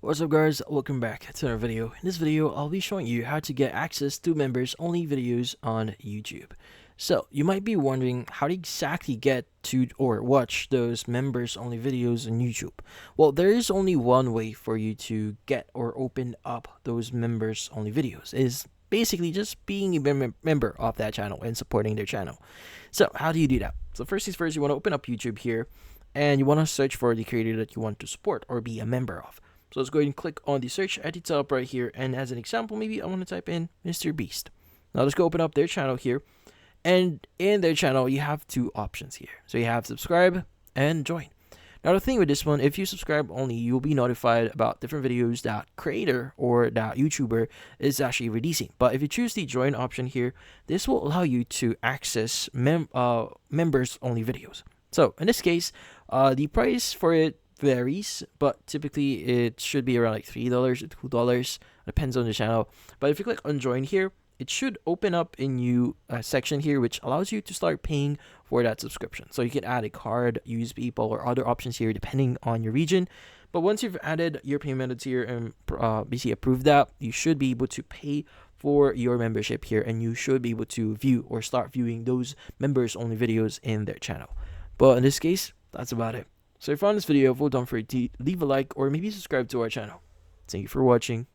What's up guys, welcome back to another video. In this video, I'll be showing you how to get access to members only videos on YouTube. So, you might be wondering how to exactly get to or watch those members only videos on YouTube. Well, there is only one way for you to get or open up those members only videos, is basically just being a member of that channel and supporting their channel. So, how do you do that? So first things first, you want to open up YouTube here and you want to search for the creator that you want to support or be a member of. So let's go ahead and click on the search at the top right here. And as an example, maybe I want to type in Mr. Beast. Now let's go open up their channel here. And in their channel, you have two options here. So you have subscribe and join. Now the thing with this one, if you subscribe only, you'll be notified about different videos that creator or that YouTuber is actually releasing. But if you choose the join option here, this will allow you to access members only videos. So in this case, the price for it varies, but typically it should be around like $3 to $2, depends on the channel. But if you click on join here, it should open up a new section here which allows you to start paying for that subscription. So you can add a card, use PayPal, or other options here depending on your region. But once you've added your payment methods here and basically approved that, you should be able to pay for your membership here, and you should be able to view or start viewing those members only videos in their channel. But in this case, that's about it. So if you found this video, don't forget to leave a like or maybe subscribe to our channel. Thank you for watching.